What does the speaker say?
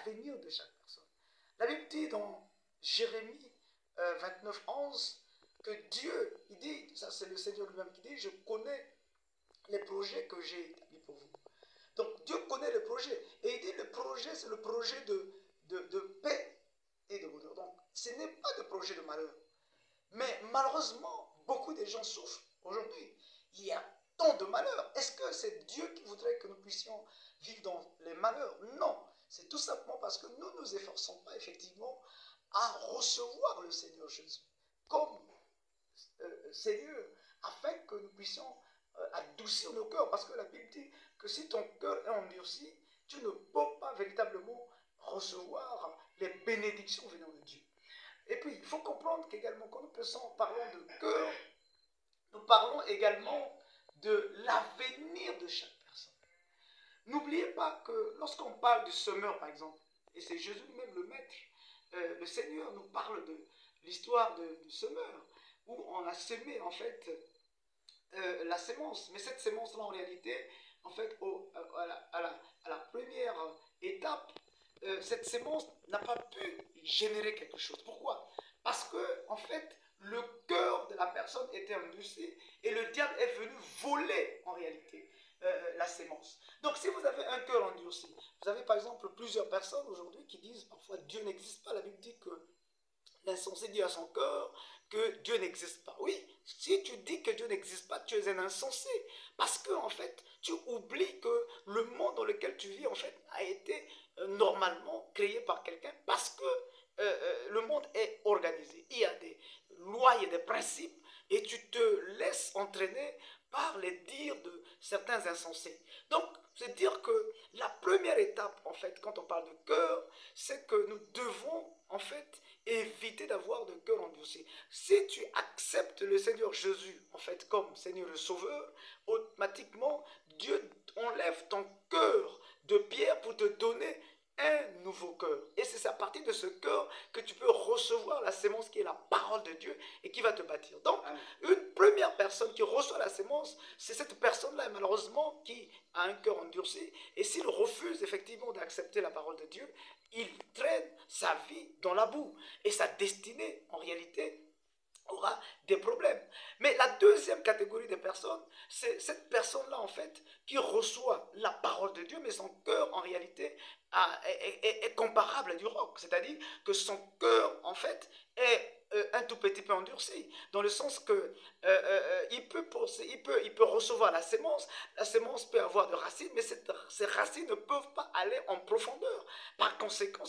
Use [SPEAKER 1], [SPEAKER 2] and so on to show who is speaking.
[SPEAKER 1] l'avenir de chaque personne. La Bible dit dans Jérémie 29, 11, que Dieu, il dit, ça c'est le Seigneur lui-même qui dit, je connais les projets que j'ai établis pour vous. Donc Dieu connaît le projet. Et il dit, le projet, c'est le projet de paix et de bonheur. Donc ce n'est pas de projet de malheur. Mais malheureusement, beaucoup de gens souffrent aujourd'hui. Il y a tant de malheurs. Est-ce que c'est Dieu qui voudrait que nous puissions vivre dans les malheurs? Non. C'est tout simplement parce que nous ne nous efforçons pas effectivement à recevoir le Seigneur Jésus comme Seigneur, afin que nous puissions adoucir nos cœurs. Parce que la Bible dit que si ton cœur est endurci, tu ne peux pas véritablement recevoir les bénédictions venant de Dieu. Et puis, il faut comprendre qu'également, quand nous parlons de cœur, nous parlons également de l'avenir de chaque personne. N'oubliez pas que lorsqu'on parle du semeur, par exemple, et c'est Jésus lui-même le maître, le Seigneur nous parle de l'histoire du semeur, où on a semé en fait la sémence. Mais cette sémence-là, en réalité, en fait, à la première étape, cette sémence n'a pas pu générer quelque chose. Pourquoi? Parce que, en fait, le cœur de la personne était endurci et le diable est venu voler, en réalité, la sémence. Donc, si vous avez un cœur endurci, vous avez par exemple plusieurs personnes aujourd'hui qui disent parfois Dieu n'existe pas. La Bible dit que l'insensé dit à son cœur que Dieu n'existe pas. Oui, si tu dis que Dieu n'existe pas, tu es un insensé. Parce que, en fait, tu oublies que le monde dans lequel tu vis, en fait, a été normalement créé par quelqu'un parce que le monde est organisé. Il y a des lois, il y a des principes et tu te laisses entraîner par les dires de certains insensés. Donc, c'est dire que la première étape, en fait, quand on parle de cœur, c'est que nous devons, en fait, éviter d'avoir de cœur endurci. Si tu acceptes le Seigneur Jésus, en fait, comme Seigneur le Sauveur, automatiquement, Dieu enlève ton cœur de pierre pour te donner un nouveau cœur. Et c'est à partir de ce cœur que tu peux recevoir la sémence qui est la parole de Dieu et qui va te bâtir. Donc, une première personne qui reçoit la sémence, c'est cette personne-là, malheureusement, qui a un cœur endurci. Et s'il refuse effectivement d'accepter la parole de Dieu, il traîne sa vie dans la boue. Et sa destinée, en réalité, aura des problèmes. Mais la deuxième catégorie de personnes, c'est cette personne-là, en fait, qui reçoit la parole de Dieu, mais son cœur, en réalité, est comparable à du roc. C'est-à-dire que son cœur, en fait, est un tout petit peu endurci, dans le sens que il peut recevoir la sémence peut avoir de racines, mais ces racines ne peuvent pas aller en profondeur. Par conséquent,